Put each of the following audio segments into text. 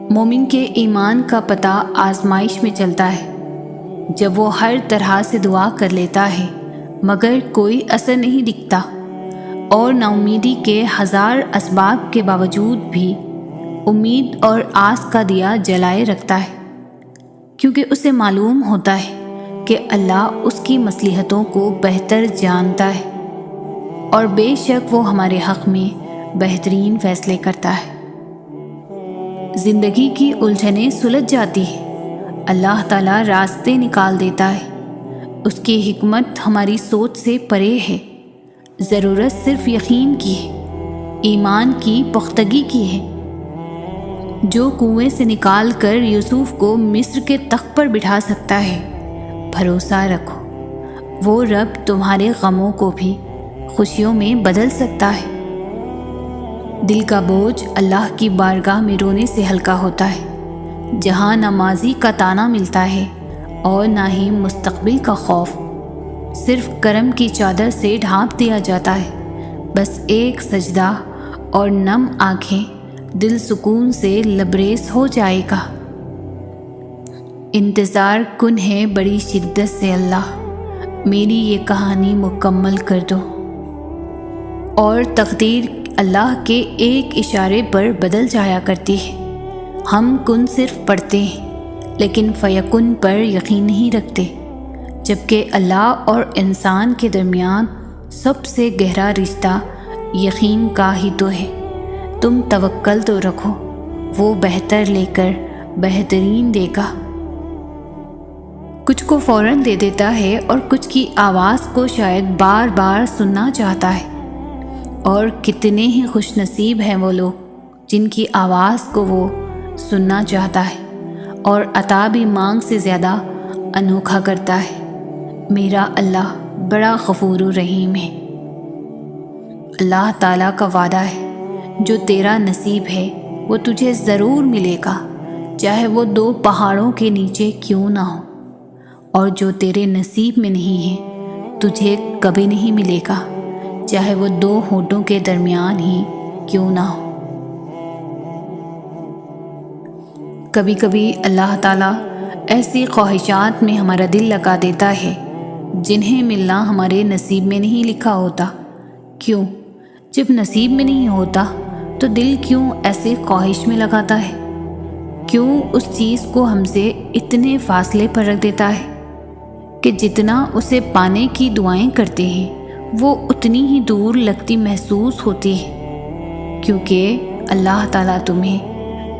مومن کے ایمان کا پتہ آزمائش میں چلتا ہے، جب وہ ہر طرح سے دعا کر لیتا ہے مگر کوئی اثر نہیں دکھتا، اور نا امیدی کے ہزار اسباب کے باوجود بھی امید اور آس کا دیا جلائے رکھتا ہے، کیونکہ اسے معلوم ہوتا ہے کہ اللہ اس کی مصلحتوں کو بہتر جانتا ہے اور بے شک وہ ہمارے حق میں بہترین فیصلے کرتا ہے۔ زندگی کی الجھنیں سلجھ جاتی ہیں، اللہ تعالیٰ راستے نکال دیتا ہے، اس کی حکمت ہماری سوچ سے پرے ہے۔ ضرورت صرف یقین کی ہے، ایمان کی پختگی کی ہے۔ جو کنویں سے نکال کر یوسف کو مصر کے تخت پر بٹھا سکتا ہے، بھروسہ رکھو وہ رب تمہارے غموں کو بھی خوشیوں میں بدل سکتا ہے۔ دل کا بوجھ اللہ کی بارگاہ میں رونے سے ہلکا ہوتا ہے، جہاں نہ ماضی کا تانا ملتا ہے اور نہ ہی مستقبل کا خوف، صرف کرم کی چادر سے ڈھانپ دیا جاتا ہے۔ بس ایک سجدہ اور نم آنکھیں، دل سکون سے لبریز ہو جائے گا۔ انتظار کن ہے بڑی شدت سے اللہ، میری یہ کہانی مکمل کر دو۔ اور تقدیر اللہ کے ایک اشارے پر بدل جایا کرتی ہے۔ ہم کن صرف پڑھتے ہیں لیکن فیکن پر یقین نہیں رکھتے، جبکہ اللہ اور انسان کے درمیان سب سے گہرا رشتہ یقین کا ہی تو ہے۔ تم توکل تو رکھو، وہ بہتر لے کر بہترین دے گا۔ کچھ کو فوراً دے دیتا ہے اور کچھ کی آواز کو شاید بار بار سننا چاہتا ہے، اور کتنے ہی خوش نصیب ہیں وہ لوگ جن کی آواز کو وہ سننا چاہتا ہے اور عطا بھی مانگ سے زیادہ انوکھا کرتا ہے۔ میرا اللہ بڑا غفور و رحیم ہے۔ اللہ تعالیٰ کا وعدہ ہے، جو تیرا نصیب ہے وہ تجھے ضرور ملے گا، چاہے وہ 2 پہاڑوں کے نیچے کیوں نہ ہو، اور جو تیرے نصیب میں نہیں ہے تجھے کبھی نہیں ملے گا، چاہے وہ 2 ہونٹوں کے درمیان ہی کیوں نہ ہو۔ کبھی کبھی اللہ تعالیٰ ایسی خواہشات میں ہمارا دل لگا دیتا ہے جنہیں ملنا ہمارے نصیب میں نہیں لکھا ہوتا۔ کیوں؟ جب نصیب میں نہیں ہوتا تو دل کیوں ایسے خواہش میں لگاتا ہے؟ کیوں اس چیز کو ہم سے اتنے فاصلے پر رکھ دیتا ہے کہ جتنا اسے پانے کی دعائیں کرتے ہیں وہ اتنی ہی دور لگتی محسوس ہوتی ہے؟ کیونکہ اللہ تعالیٰ تمہیں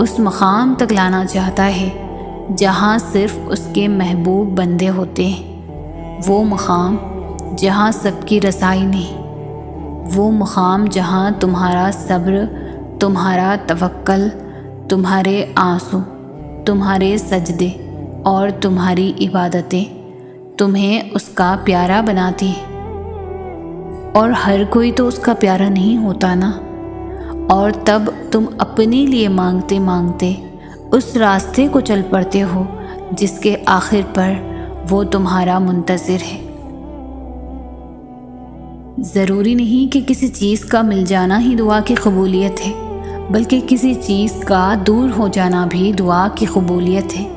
اس مقام تک لانا چاہتا ہے جہاں صرف اس کے محبوب بندے ہوتے ہیں، وہ مقام جہاں سب کی رسائی نہیں، وہ مقام جہاں تمہارا صبر، تمہارا توکل، تمہارے آنسو، تمہارے سجدے اور تمہاری عبادتیں تمہیں اس کا پیارا بناتی ہیں۔ اور ہر کوئی تو اس کا پیارا نہیں ہوتا نا، اور تب تم اپنے لیے مانگتے مانگتے اس راستے کو چل پڑتے ہو جس کے آخر پر وہ تمہارا منتظر ہے۔ ضروری نہیں کہ کسی چیز کا مل جانا ہی دعا کی قبولیت ہے، بلکہ کسی چیز کا دور ہو جانا بھی دعا کی قبولیت ہے۔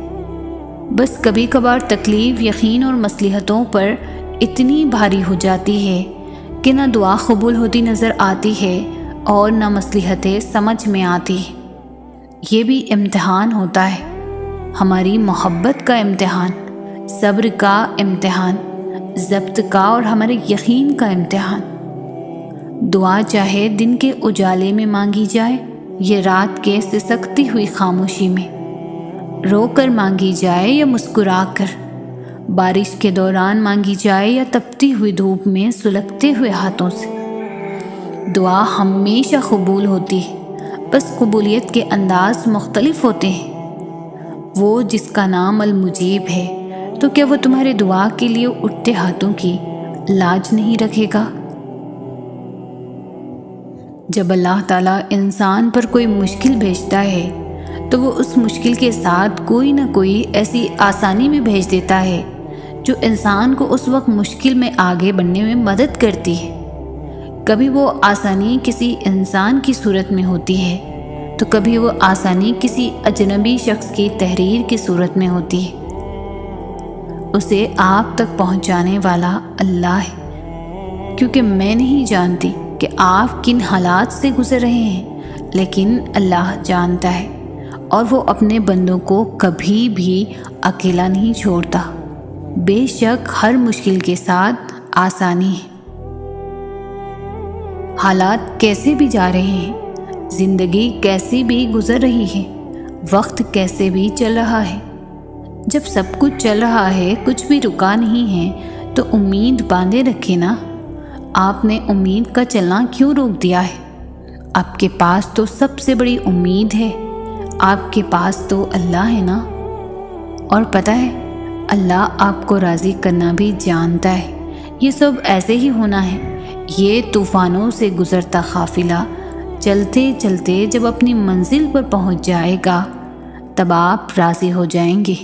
بس کبھی کبھار تکلیف یقین اور مصلحتوں پر اتنی بھاری ہو جاتی ہے کہ نہ دعا قبول ہوتی نظر آتی ہے اور نہ مصلحتیں سمجھ میں آتی۔ یہ بھی امتحان ہوتا ہے، ہماری محبت کا امتحان، صبر کا امتحان، ضبط کا اور ہمارے یقین کا امتحان۔ دعا چاہے دن کے اجالے میں مانگی جائے یا رات کے سسکتی ہوئی خاموشی میں، رو کر مانگی جائے یا مسکرا کر، بارش کے دوران مانگی جائے یا تپتی ہوئی دھوپ میں سلگتے ہوئے ہاتھوں سے، دعا ہمیشہ قبول ہوتی ہے، بس قبولیت کے انداز مختلف ہوتے ہیں۔ وہ جس کا نام المجیب ہے تو کیا وہ تمہارے دعا کے لیے اٹھتے ہاتھوں کی لاج نہیں رکھے گا؟ جب اللہ تعالیٰ انسان پر کوئی مشکل بھیجتا ہے تو وہ اس مشکل کے ساتھ کوئی نہ کوئی ایسی آسانی بھی بھیج دیتا ہے جو انسان کو اس وقت مشکل میں آگے بڑھنے میں مدد کرتی ہے۔ کبھی وہ آسانی کسی انسان کی صورت میں ہوتی ہے تو کبھی وہ آسانی کسی اجنبی شخص کی تحریر کی صورت میں ہوتی ہے۔ اسے آپ تک پہنچانے والا اللہ ہے، کیونکہ میں نہیں جانتی کہ آپ کن حالات سے گزر رہے ہیں، لیکن اللہ جانتا ہے، اور وہ اپنے بندوں کو کبھی بھی اکیلا نہیں چھوڑتا۔ بے شک ہر مشکل کے ساتھ آسانی ہے۔ حالات کیسے بھی جا رہے ہیں، زندگی کیسی بھی گزر رہی ہے، وقت کیسے بھی چل رہا ہے، جب سب کچھ چل رہا ہے، کچھ بھی رکا نہیں ہے، تو امید باندھے رکھے نا۔ آپ نے امید کا چلنا کیوں روک دیا ہے؟ آپ کے پاس تو سب سے بڑی امید ہے، آپ کے پاس تو اللہ ہے نا۔ اور پتہ ہے، اللہ آپ کو راضی کرنا بھی جانتا ہے۔ یہ سب ایسے ہی ہونا ہے۔ یہ طوفانوں سے گزرتا قافلہ چلتے چلتے جب اپنی منزل پر پہنچ جائے گا، تب آپ راضی ہو جائیں گے،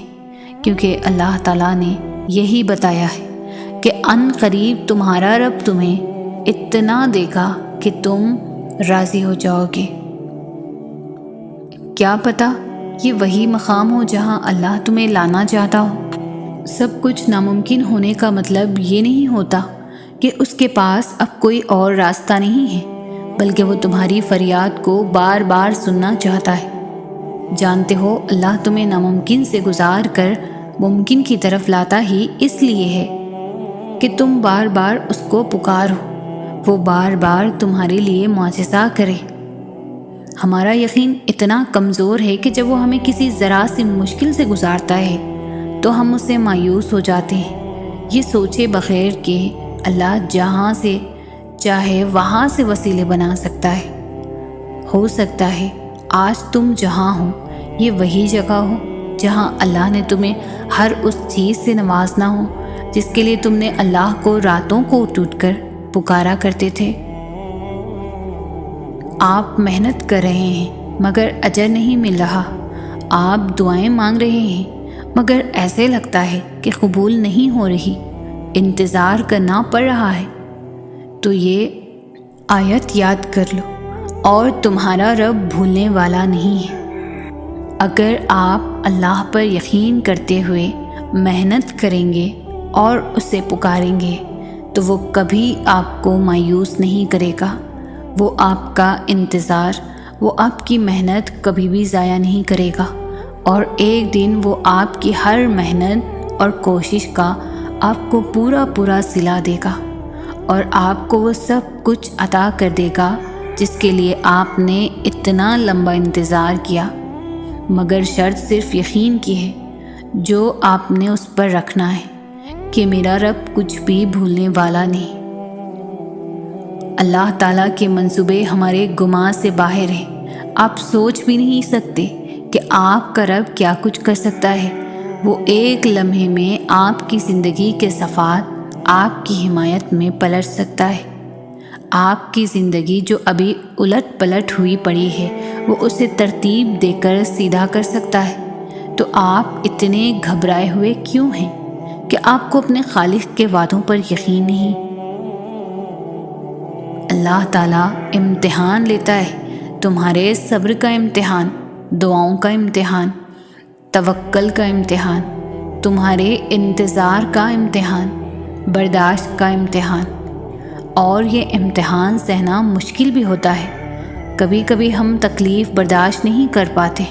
کیونکہ اللہ تعالیٰ نے یہی بتایا ہے کہ ان قریب تمہارا رب تمہیں اتنا دے گا کہ تم راضی ہو جاؤ گے۔ کیا پتہ یہ وہی مقام ہو جہاں اللہ تمہیں لانا چاہتا ہو۔ سب کچھ ناممکن ہونے کا مطلب یہ نہیں ہوتا کہ اس کے پاس اب کوئی اور راستہ نہیں ہے، بلکہ وہ تمہاری فریاد کو بار بار سننا چاہتا ہے۔ جانتے ہو، اللہ تمہیں ناممکن سے گزار کر ممکن کی طرف لاتا ہی اس لیے ہے کہ تم بار بار اس کو پکارو، وہ بار بار تمہارے لیے معجزہ کرے۔ ہمارا یقین اتنا کمزور ہے کہ جب وہ ہمیں کسی ذرا سی مشکل سے گزارتا ہے تو ہم اس سے مایوس ہو جاتے ہیں، یہ سوچے بغیر کہ اللہ جہاں سے چاہے وہاں سے وسیلے بنا سکتا ہے۔ ہو سکتا ہے آج تم جہاں ہو یہ وہی جگہ ہو جہاں اللہ نے تمہیں ہر اس چیز سے نوازنا ہو جس کے لیے تم نے اللہ کو راتوں کو اٹھ اٹھ کر پکارا کرتے تھے۔ آپ محنت کر رہے ہیں مگر اجر نہیں مل رہا، آپ دعائیں مانگ رہے ہیں مگر ایسے لگتا ہے کہ قبول نہیں ہو رہی، انتظار کرنا پڑ رہا ہے، تو یہ آیت یاد کر لو، اور تمہارا رب بھولنے والا نہیں ہے۔ اگر آپ اللہ پر یقین کرتے ہوئے محنت کریں گے اور اسے پکاریں گے تو وہ کبھی آپ کو مایوس نہیں کرے گا، وہ آپ کا انتظار، وہ آپ کی محنت کبھی بھی ضائع نہیں کرے گا، اور ایک دن وہ آپ کی ہر محنت اور کوشش کا آپ کو پورا پورا صلہ دے گا، اور آپ کو وہ سب کچھ عطا کر دے گا جس کے لیے آپ نے اتنا لمبا انتظار کیا، مگر شرط صرف یقین کی ہے جو آپ نے اس پر رکھنا ہے کہ میرا رب کچھ بھی بھولنے والا نہیں۔ اللہ تعالیٰ کے منصوبے ہمارے گمان سے باہر ہیں۔ آپ سوچ بھی نہیں سکتے کہ آپ کا رب کیا کچھ کر سکتا ہے۔ وہ ایک لمحے میں آپ کی زندگی کے صفحات آپ کی حمایت میں پلٹ سکتا ہے۔ آپ کی زندگی جو ابھی الٹ پلٹ ہوئی پڑی ہے وہ اسے ترتیب دے کر سیدھا کر سکتا ہے۔ تو آپ اتنے گھبرائے ہوئے کیوں ہیں کہ آپ کو اپنے خالق کے وعدوں پر یقین نہیں؟ اللہ تعالیٰ امتحان لیتا ہے، تمہارے صبر کا امتحان، دعاؤں کا امتحان، توکل کا امتحان، تمہارے انتظار کا امتحان، برداشت کا امتحان۔ اور یہ امتحان سہنا مشکل بھی ہوتا ہے۔ کبھی کبھی ہم تکلیف برداشت نہیں کر پاتے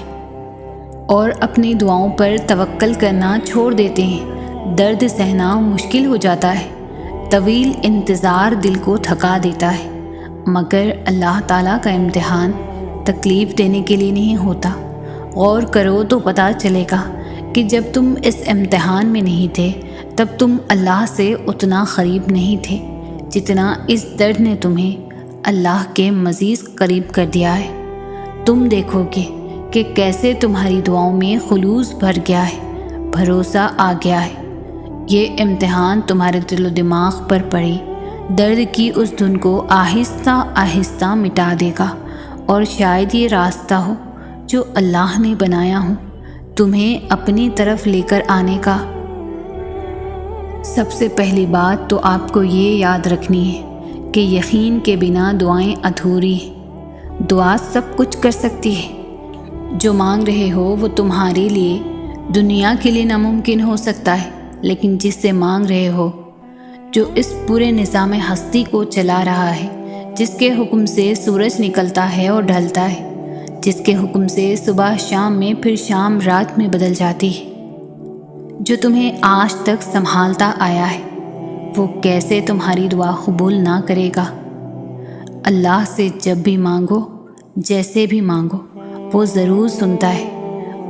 اور اپنی دعاؤں پر توکل کرنا چھوڑ دیتے ہیں۔ درد سہنا مشکل ہو جاتا ہے، طویل انتظار دل کو تھکا دیتا ہے، مگر اللہ تعالیٰ کا امتحان تکلیف دینے کے لیے نہیں ہوتا۔ غور کرو تو پتہ چلے گا کہ جب تم اس امتحان میں نہیں تھے تب تم اللہ سے اتنا قریب نہیں تھے جتنا اس درد نے تمہیں اللہ کے مزید قریب کر دیا ہے۔ تم دیکھو گے کہ کیسے تمہاری دعاؤں میں خلوص بھر گیا ہے، بھروسہ آ گیا ہے۔ یہ امتحان تمہارے دل و دماغ پر پڑی درد کی اس دھن کو آہستہ آہستہ مٹا دے گا، اور شاید یہ راستہ ہو جو اللہ نے بنایا ہو تمہیں اپنی طرف لے کر آنے کا۔ سب سے پہلی بات تو آپ کو یہ یاد رکھنی ہے کہ یقین کے بنا دعائیں ادھوری ہیں۔ دعا سب کچھ کر سکتی ہے۔ جو مانگ رہے ہو وہ تمہارے لیے دنیا کے لیے ناممکن ہو سکتا ہے، لیکن جس سے مانگ رہے ہو، جو اس پورے نظام ہستی کو چلا رہا ہے، جس کے حکم سے سورج نکلتا ہے اور ڈھلتا ہے، جس کے حکم سے صبح شام میں پھر شام رات میں بدل جاتی ہے، جو تمہیں آج تک سنبھالتا آیا ہے، وہ کیسے تمہاری دعا قبول نہ کرے گا؟ اللہ سے جب بھی مانگو، جیسے بھی مانگو، وہ ضرور سنتا ہے۔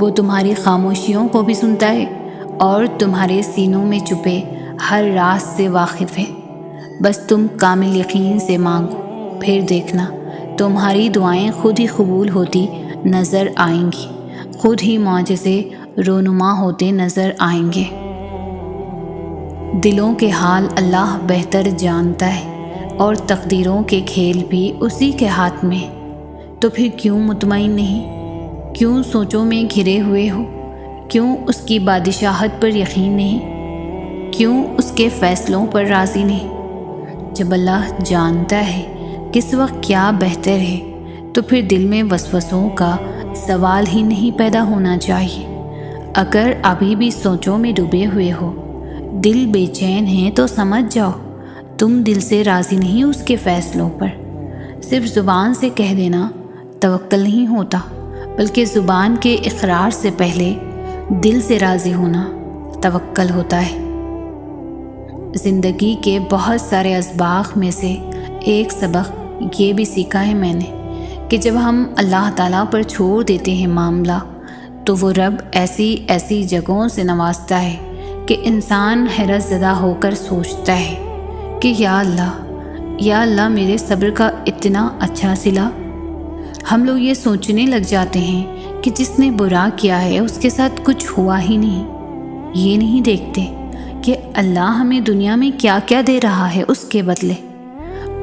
وہ تمہاری خاموشیوں کو بھی سنتا ہے اور تمہارے سینوں میں چھپے ہر راز سے واقف ہے۔ بس تم کامل یقین سے مانگو، پھر دیکھنا تمہاری دعائیں خود ہی قبول ہوتی نظر آئیں گی، خود ہی معجزے رونما ہوتے نظر آئیں گے۔ دلوں کے حال اللہ بہتر جانتا ہے اور تقدیروں کے کھیل بھی اسی کے ہاتھ میں۔ تو پھر کیوں مطمئن نہیں؟ کیوں سوچوں میں گھرے ہوئے ہو؟ کیوں اس کی بادشاہت پر یقین نہیں؟ کیوں اس کے فیصلوں پر راضی نہیں؟ جب اللہ جانتا ہے کس وقت کیا بہتر ہے، تو پھر دل میں وسوسوں کا سوال ہی نہیں پیدا ہونا چاہیے۔ اگر ابھی بھی سوچوں میں ڈوبے ہوئے ہو، دل بے چین ہے، تو سمجھ جاؤ تم دل سے راضی نہیں اس کے فیصلوں پر۔ صرف زبان سے کہہ دینا توکل نہیں ہوتا، بلکہ زبان کے اقرار سے پہلے دل سے راضی ہونا توکل ہوتا ہے۔ زندگی کے بہت سارے اسباق میں سے ایک سبق یہ بھی سیکھا ہے میں نے کہ جب ہم اللہ تعالیٰ پر چھوڑ دیتے ہیں معاملہ، تو وہ رب ایسی ایسی جگہوں سے نوازتا ہے کہ انسان حیرت زدہ ہو کر سوچتا ہے کہ یا اللہ میرے صبر کا اتنا اچھا صلہ۔ ہم لوگ یہ سوچنے لگ جاتے ہیں کہ جس نے برا کیا ہے اس کے ساتھ کچھ ہوا ہی نہیں۔ یہ نہیں دیکھتے کہ اللہ ہمیں دنیا میں کیا کیا دے رہا ہے اس کے بدلے۔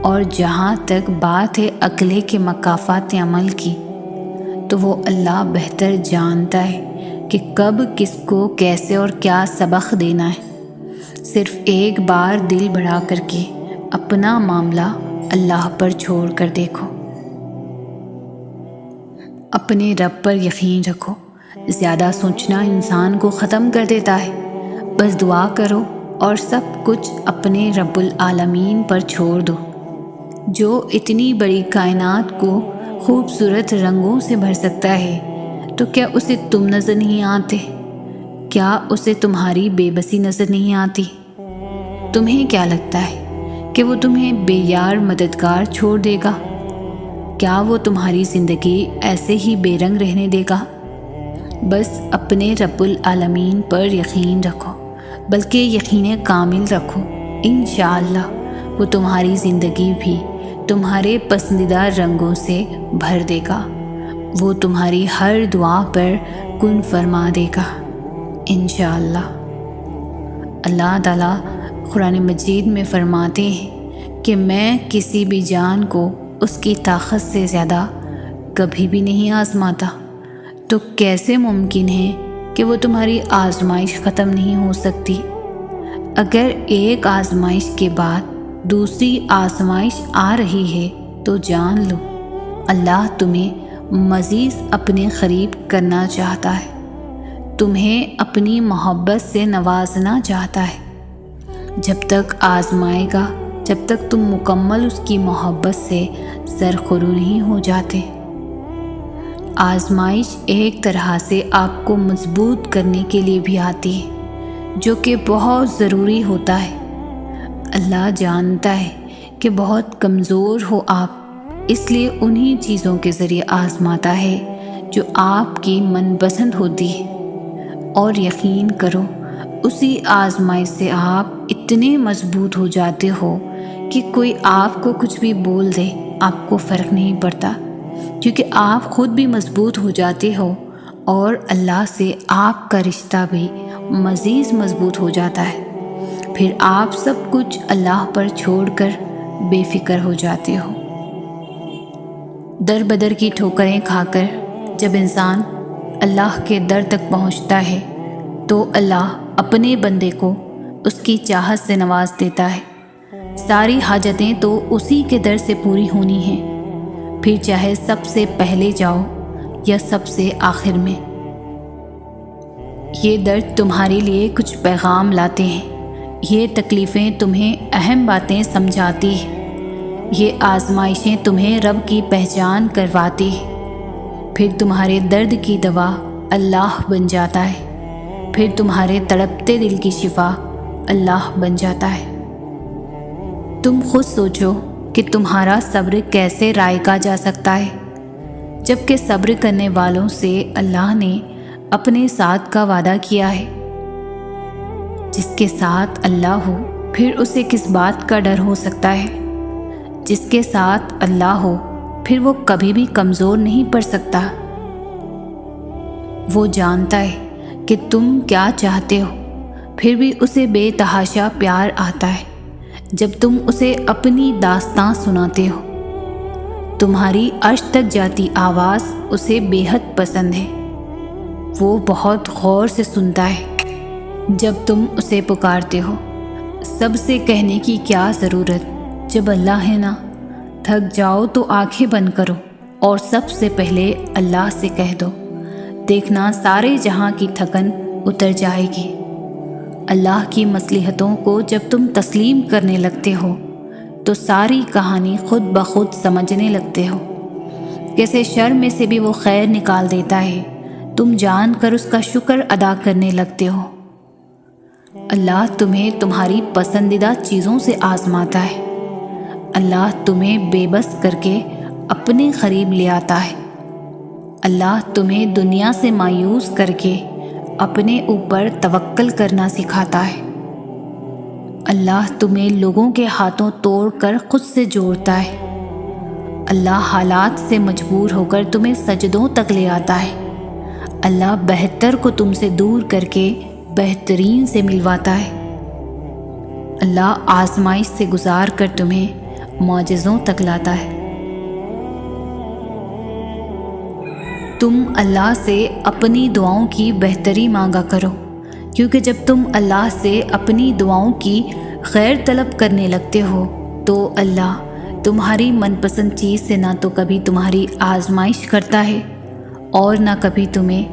اور جہاں تک بات ہے اگلے کے مکافات عمل کی، تو وہ اللہ بہتر جانتا ہے کہ کب کس کو کیسے اور کیا سبق دینا ہے۔ صرف ایک بار دل بڑھا کر کے اپنا معاملہ اللہ پر چھوڑ کر دیکھو۔ اپنے رب پر یقین رکھو۔ زیادہ سوچنا انسان کو ختم کر دیتا ہے۔ بس دعا کرو اور سب کچھ اپنے رب العالمین پر چھوڑ دو، جو اتنی بڑی کائنات کو خوبصورت رنگوں سے بھر سکتا ہے۔ تو کیا اسے تم نظر نہیں آتے؟ کیا اسے تمہاری بے بسی نظر نہیں آتی؟ تمہیں کیا لگتا ہے کہ وہ تمہیں بے یار مددگار چھوڑ دے گا؟ کیا وہ تمہاری زندگی ایسے ہی بے رنگ رہنے دے گا؟ بس اپنے رب العالمین پر یقین رکھو، بلکہ یقین کامل رکھو۔ انشاءاللہ وہ تمہاری زندگی بھی تمہارے پسندیدہ رنگوں سے بھر دے گا۔ وہ تمہاری ہر دعا پر کن فرما دے گا انشاءاللہ۔ اللہ تعالیٰ قرآن مجید میں فرماتے ہیں کہ میں کسی بھی جان کو اس کی طاقت سے زیادہ کبھی بھی نہیں آزماتا۔ تو کیسے ممکن ہے کہ وہ تمہاری آزمائش ختم نہیں ہو سکتی؟ اگر ایک آزمائش کے بعد دوسری آزمائش آ رہی ہے تو جان لو اللہ تمہیں مزید اپنے قریب کرنا چاہتا ہے، تمہیں اپنی محبت سے نوازنا چاہتا ہے۔ جب تک آزمائے گا، جب تک تم مکمل اس کی محبت سے سرخرو نہیں ہو جاتے۔ آزمائش ایک طرح سے آپ کو مضبوط کرنے کے لیے بھی آتی ہے، جو کہ بہت ضروری ہوتا ہے۔ اللہ جانتا ہے کہ بہت کمزور ہو آپ، اس لیے انہی چیزوں کے ذریعے آزماتا ہے جو آپ کی من پسند ہوتی ہے۔ اور یقین کرو اسی آزمائش سے آپ اتنے مضبوط ہو جاتے ہو کہ کوئی آپ کو کچھ بھی بول دے آپ کو فرق نہیں پڑتا، کیونکہ آپ خود بھی مضبوط ہو جاتے ہو اور اللہ سے آپ کا رشتہ بھی مزید مضبوط ہو جاتا ہے۔ پھر آپ سب کچھ اللہ پر چھوڑ کر بے فکر ہو جاتے ہو۔ در بدر کی ٹھوکریں کھا کر جب انسان اللہ کے در تک پہنچتا ہے تو اللہ اپنے بندے کو اس کی چاہت سے نواز دیتا ہے۔ ساری حاجتیں تو اسی کے در سے پوری ہونی ہیں، پھر چاہے سب سے پہلے جاؤ یا سب سے آخر میں۔ یہ درد تمہارے لیے کچھ پیغام لاتے ہیں، یہ تکلیفیں تمہیں اہم باتیں سمجھاتی ہیں، یہ آزمائشیں تمہیں رب کی پہچان کرواتی ہیں۔ پھر تمہارے درد کی دوا اللہ بن جاتا ہے، پھر تمہارے تڑپتے دل کی شفا اللہ بن جاتا ہے۔ تم خود سوچو کہ تمہارا صبر کیسے رائقہ جا سکتا ہے، جبکہ صبر کرنے والوں سے اللہ نے اپنے ساتھ کا وعدہ کیا ہے۔ جس کے ساتھ اللہ ہو پھر اسے کس بات کا ڈر ہو سکتا ہے؟ جس کے ساتھ اللہ ہو پھر وہ کبھی بھی کمزور نہیں پڑ سکتا۔ وہ جانتا ہے کہ تم کیا چاہتے ہو، پھر بھی اسے بے تحاشا پیار آتا ہے جب تم اسے اپنی داستاں سناتے ہو۔ تمہاری عرش تک جاتی آواز اسے بے حد پسند ہے، وہ بہت غور سے سنتا ہے جب تم اسے پکارتے ہو۔ سب سے کہنے کی کیا ضرورت جب اللہ ہے نا؟ تھک جاؤ تو آنکھیں بند کرو اور سب سے پہلے اللہ سے کہہ دو، دیکھنا سارے جہاں کی تھکن اتر جائے گی۔ اللہ کی مصلحتوں کو جب تم تسلیم کرنے لگتے ہو تو ساری کہانی خود بخود سمجھنے لگتے ہو۔ کیسے شر میں سے بھی وہ خیر نکال دیتا ہے، تم جان کر اس کا شکر ادا کرنے لگتے ہو۔ اللہ تمہیں تمہاری پسندیدہ چیزوں سے آزماتا ہے، اللہ تمہیں بے بس کر کے اپنے قریب لے آتا ہے، اللہ تمہیں دنیا سے مایوس کر کے اپنے اوپر توکل کرنا سکھاتا ہے، اللہ تمہیں لوگوں کے ہاتھوں توڑ کر خود سے جوڑتا ہے، اللہ حالات سے مجبور ہو کر تمہیں سجدوں تک لے آتا ہے، اللہ بہتر کو تم سے دور کر کے بہترین سے ملواتا ہے، اللہ آزمائش سے گزار کر تمہیں معجزوں تک لاتا ہے۔ تم اللہ سے اپنی دعاؤں کی بہتری مانگا کرو، کیونکہ جب تم اللہ سے اپنی دعاؤں کی خیر طلب کرنے لگتے ہو تو اللہ تمہاری من پسند چیز سے نہ تو کبھی تمہاری آزمائش کرتا ہے اور نہ کبھی تمہیں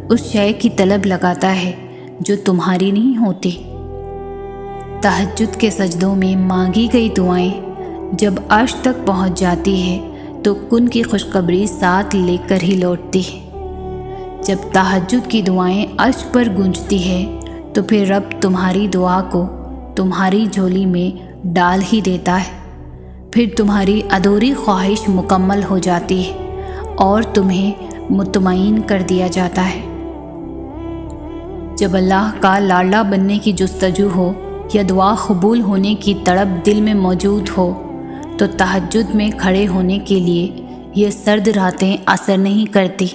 اس شے کی طلب لگاتا ہے جو تمہاری نہیں ہوتی۔ تہجد کے سجدوں میں مانگی گئی دعائیں جب عرش تک پہنچ جاتی ہے تو کن کی خوشخبری ساتھ لے کر ہی لوٹتی ہے۔ جب تہجد کی دعائیں عرش پر گونجتی ہے تو پھر رب تمہاری دعا کو تمہاری جھولی میں ڈال ہی دیتا ہے، پھر تمہاری ادھوری خواہش مکمل ہو جاتی ہے اور تمہیں مطمئن کر دیا جاتا ہے۔ جب اللہ کا لاڈلا بننے کی جستجو ہو یا دعا قبول ہونے کی تڑپ دل میں موجود ہو تو تہجد میں کھڑے ہونے کے لیے یہ سرد راتیں اثر نہیں کرتی۔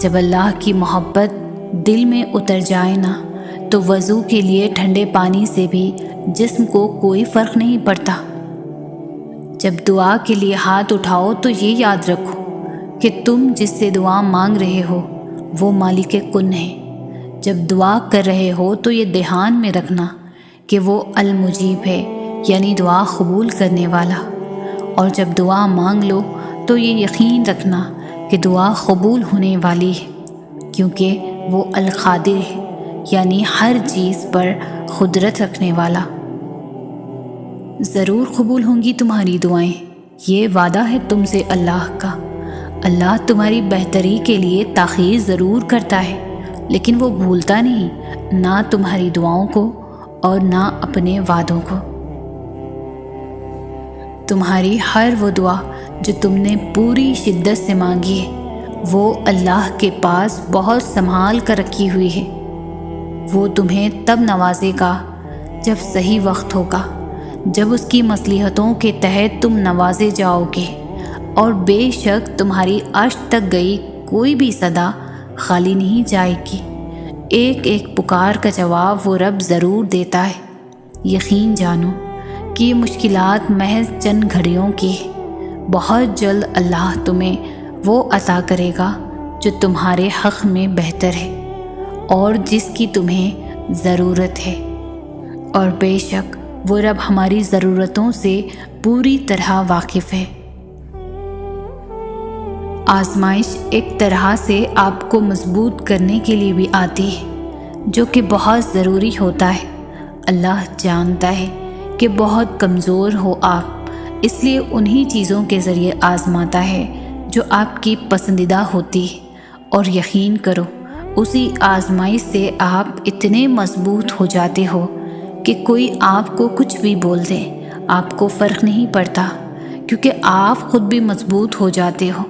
جب اللہ کی محبت دل میں اتر جائے نا تو وضو کے لیے ٹھنڈے پانی سے بھی جسم کو کوئی فرق نہیں پڑتا۔ جب دعا کے لیے ہاتھ اٹھاؤ تو یہ یاد رکھو کہ تم جس سے دعا مانگ رہے ہو وہ مالک کن ہے۔ جب دعا کر رہے ہو تو یہ دھیان میں رکھنا کہ وہ المجیب ہے، یعنی دعا قبول کرنے والا، اور جب دعا مانگ لو تو یہ یقین رکھنا کہ دعا قبول ہونے والی ہے، کیونکہ وہ القادر ہے، یعنی ہر چیز پر قدرت رکھنے والا۔ ضرور قبول ہوں گی تمہاری دعائیں، یہ وعدہ ہے تم سے اللہ کا۔ اللہ تمہاری بہتری کے لیے تاخیر ضرور کرتا ہے، لیکن وہ بھولتا نہیں نہ تمہاری دعاؤں کو اور نہ اپنے وعدوں کو۔ تمہاری ہر وہ دعا جو تم نے پوری شدت سے مانگی ہے وہ اللہ کے پاس بہت سنبھال کر رکھی ہوئی ہے۔ وہ تمہیں تب نوازے گا جب صحیح وقت ہوگا، جب اس کی مصلحتوں کے تحت تم نوازے جاؤ گے، اور بے شک تمہاری عرش تک گئی کوئی بھی صدا خالی نہیں جائے گی۔ ایک ایک پکار کا جواب وہ رب ضرور دیتا ہے۔ یقین جانو کہ یہ مشکلات محض چند گھڑیوں کی ہے۔ بہت جلد اللہ تمہیں وہ عطا کرے گا جو تمہارے حق میں بہتر ہے اور جس کی تمہیں ضرورت ہے۔ اور بے شک وہ رب ہماری ضرورتوں سے پوری طرح واقف ہے۔ آزمائش ایک طرح سے آپ کو مضبوط کرنے کے لیے بھی آتی ہے، جو کہ بہت ضروری ہوتا ہے۔ اللہ جانتا ہے کہ بہت کمزور ہو آپ، اس لیے انہی چیزوں کے ذریعے آزماتا ہے جو آپ کی پسندیدہ ہوتی ہے، اور یقین کرو اسی آزمائش سے آپ اتنے مضبوط ہو جاتے ہو کہ کوئی آپ کو کچھ بھی بول دے آپ کو فرق نہیں پڑتا، کیونکہ آپ خود بھی مضبوط ہو جاتے ہو،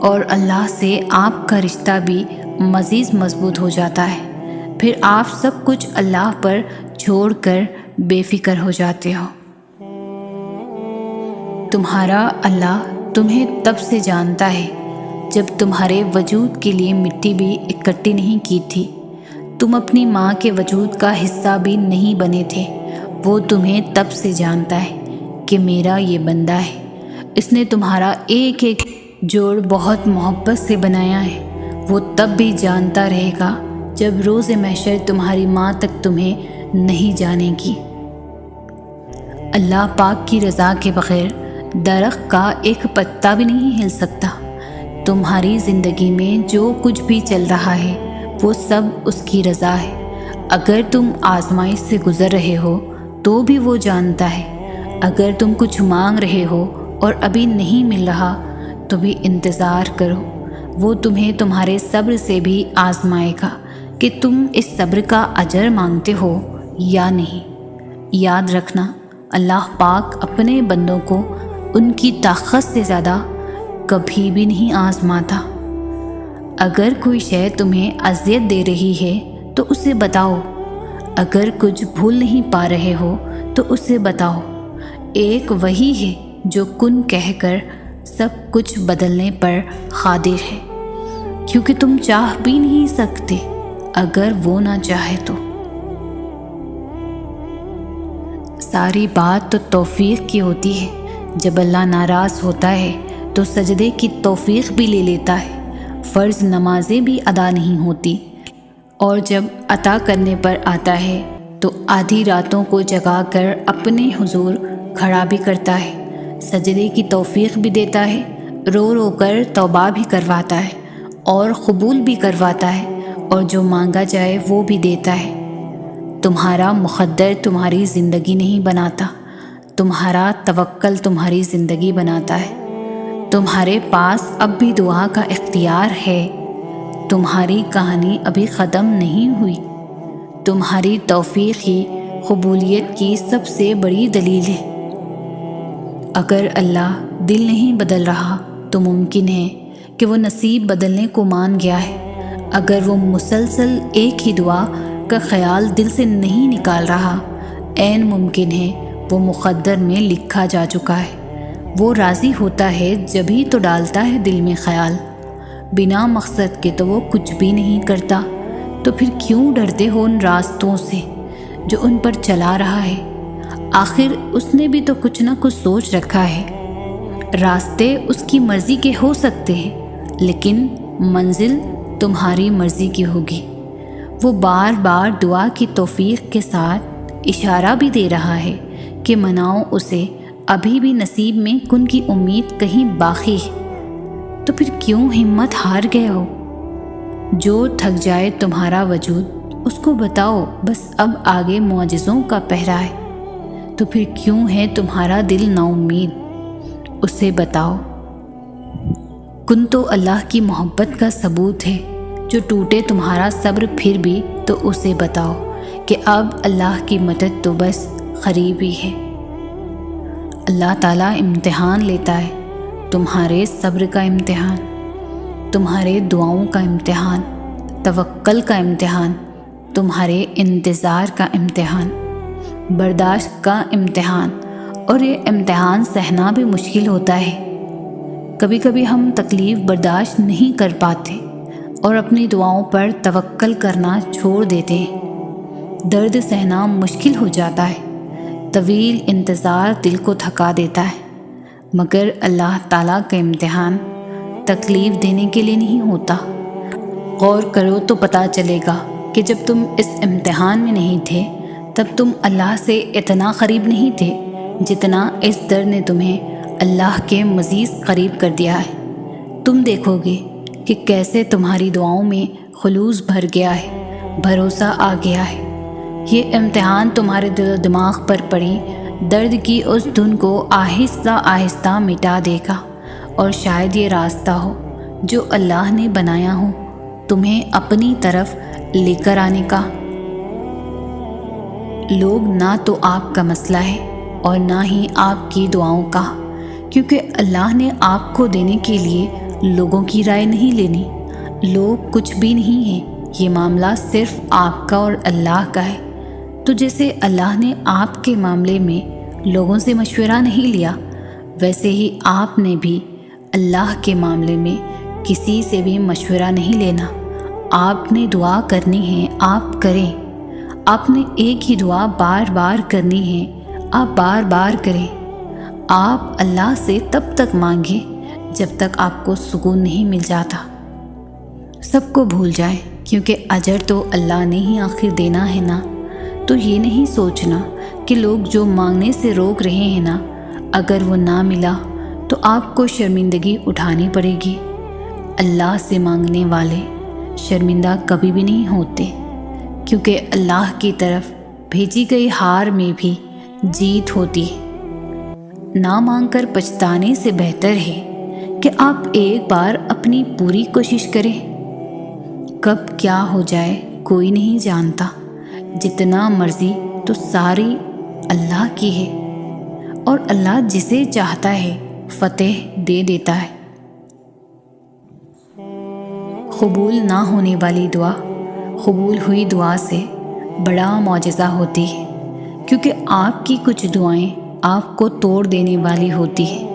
اور اللہ سے آپ کا رشتہ بھی مزید مضبوط ہو جاتا ہے۔ پھر آپ سب کچھ اللہ پر چھوڑ کر بے فکر ہو جاتے ہو۔ تمہارا اللہ تمہیں تب سے جانتا ہے جب تمہارے وجود کے لیے مٹی بھی اکٹھی نہیں کی تھی، تم اپنی ماں کے وجود کا حصہ بھی نہیں بنے تھے۔ وہ تمہیں تب سے جانتا ہے کہ میرا یہ بندہ ہے، اس نے تمہارا ایک ایک جوڑ بہت محبت سے بنایا ہے۔ وہ تب بھی جانتا رہے گا جب روز محشر تمہاری ماں تک تمہیں نہیں جانے گی۔ اللہ پاک کی رضا کے بغیر درخت کا ایک پتا بھی نہیں ہل سکتا۔ تمہاری زندگی میں جو کچھ بھی چل رہا ہے وہ سب اس کی رضا ہے۔ اگر تم آزمائش سے گزر رہے ہو تو بھی وہ جانتا ہے۔ اگر تم کچھ مانگ رہے ہو اور ابھی نہیں مل رہا تو بھی انتظار کرو، وہ تمہیں تمہارے صبر سے بھی آزمائے گا کہ تم اس صبر کا اجر مانگتے ہو یا نہیں۔ یاد رکھنا، اللہ پاک اپنے بندوں کو ان کی طاقت سے زیادہ کبھی بھی نہیں آزماتا۔ اگر کوئی شے تمہیں اذیت دے رہی ہے تو اسے بتاؤ، اگر کچھ بھول نہیں پا رہے ہو تو اسے بتاؤ۔ ایک وہی ہے جو کن کہہ کر سب کچھ بدلنے پر قادر ہے، کیونکہ تم چاہ بھی نہیں سکتے اگر وہ نہ چاہے تو۔ ساری بات تو توفیق کی ہوتی ہے۔ جب اللہ ناراض ہوتا ہے تو سجدے کی توفیق بھی لے لیتا ہے، فرض نمازیں بھی ادا نہیں ہوتی، اور جب عطا کرنے پر آتا ہے تو آدھی راتوں کو جگا کر اپنے حضور کھڑا بھی کرتا ہے، سجدے کی توفیق بھی دیتا ہے، رو رو کر توبہ بھی کرواتا ہے اور قبول بھی کرواتا ہے، اور جو مانگا جائے وہ بھی دیتا ہے۔ تمہارا مقدر تمہاری زندگی نہیں بناتا، تمہارا توکل تمہاری زندگی بناتا ہے۔ تمہارے پاس اب بھی دعا کا اختیار ہے، تمہاری کہانی ابھی ختم نہیں ہوئی۔ تمہاری توفیق ہی قبولیت کی سب سے بڑی دلیل ہے۔ اگر اللہ دل نہیں بدل رہا تو ممکن ہے کہ وہ نصیب بدلنے کو مان گیا ہے۔ اگر وہ مسلسل ایک ہی دعا کا خیال دل سے نہیں نکال رہا، عین ممکن ہے وہ مقدر میں لکھا جا چکا ہے۔ وہ راضی ہوتا ہے جبھی تو ڈالتا ہے دل میں خیال، بنا مقصد کے تو وہ کچھ بھی نہیں کرتا۔ تو پھر کیوں ڈرتے ہو ان راستوں سے جو ان پر چلا رہا ہے؟ آخر اس نے بھی تو کچھ نہ کچھ سوچ رکھا ہے۔ راستے اس کی مرضی کے ہو سکتے ہیں، لیکن منزل تمہاری مرضی کی ہوگی۔ وہ بار بار دعا کی توفیق کے ساتھ اشارہ بھی دے رہا ہے کہ مناؤ اسے، ابھی بھی نصیب میں کن کی امید کہیں باقی ہے۔ تو پھر کیوں ہمت ہار گئے ہو؟ جو تھک جائے تمہارا وجود اس کو بتاؤ بس اب آگے معجزوں کا پہرا ہے۔ تو پھر کیوں ہے تمہارا دل نا امید؟ اسے بتاؤ۔ کن تو اللہ کی محبت کا ثبوت ہے۔ جو ٹوٹے تمہارا صبر پھر بھی تو اسے بتاؤ کہ اب اللہ کی مدد تو بس قریب ہی ہے۔ اللہ تعالیٰ امتحان لیتا ہے، تمہارے صبر کا امتحان، تمہارے دعاؤں کا امتحان، توکل کا امتحان، تمہارے انتظار کا امتحان، برداشت کا امتحان، اور یہ امتحان سہنا بھی مشکل ہوتا ہے۔ کبھی کبھی ہم تکلیف برداشت نہیں کر پاتے اور اپنی دعاؤں پر توکل کرنا چھوڑ دیتے ہیں۔ درد سہنا مشکل ہو جاتا ہے، طویل انتظار دل کو تھکا دیتا ہے، مگر اللہ تعالیٰ کا امتحان تکلیف دینے کے لیے نہیں ہوتا۔ غور کرو تو پتہ چلے گا کہ جب تم اس امتحان میں نہیں تھے تب تم اللہ سے اتنا قریب نہیں تھے جتنا اس در نے تمہیں اللہ کے مزید قریب کر دیا ہے۔ تم دیکھو گے کہ کیسے تمہاری دعاؤں میں خلوص بھر گیا ہے، بھروسہ آ گیا ہے۔ یہ امتحان تمہارے دل و دماغ پر پڑی درد کی اس دھن کو آہستہ آہستہ مٹا دے گا، اور شاید یہ راستہ ہو جو اللہ نے بنایا ہو تمہیں اپنی طرف لے کر آنے کا۔ لوگ نہ تو آپ کا مسئلہ ہے اور نہ ہی آپ کی دعاؤں کا، کیونکہ اللہ نے آپ کو دینے کے لیے لوگوں کی رائے نہیں لینی۔ لوگ کچھ بھی نہیں ہیں، یہ معاملہ صرف آپ کا اور اللہ کا ہے۔ تو جیسے اللہ نے آپ کے معاملے میں لوگوں سے مشورہ نہیں لیا، ویسے ہی آپ نے بھی اللہ کے معاملے میں کسی سے بھی مشورہ نہیں لینا۔ آپ نے دعا کرنی ہے، آپ کریں۔ آپ نے ایک ہی دعا بار بار کرنی ہے، آپ بار بار کریں۔ آپ اللہ سے تب تک مانگیں جب تک آپ کو سکون نہیں مل جاتا۔ سب کو بھول جائیں، کیونکہ اجر تو اللہ نے ہی آخر دینا ہے نا۔ تو یہ نہیں سوچنا کہ لوگ جو مانگنے سے روک رہے ہیں نا، اگر وہ نہ ملا تو آپ کو شرمندگی اٹھانی پڑے گی۔ اللہ سے مانگنے والے شرمندہ کبھی بھی نہیں ہوتے، کیونکہ اللہ کی طرف بھیجی گئی ہار میں بھی جیت ہوتی ہے۔ نہ مانگ کر پچھتانے سے بہتر ہے کہ آپ ایک بار اپنی پوری کوشش کریں۔ کب کیا ہو جائے کوئی نہیں جانتا، جتنا مرضی تو ساری اللہ کی ہے، اور اللہ جسے چاہتا ہے فتح دے دیتا ہے۔ قبول نہ ہونے والی دعا قبول ہوئی دعا سے بڑا معجزہ ہوتی ہے، کیونکہ آپ کی کچھ دعائیں آپ کو توڑ دینے والی ہوتی ہیں،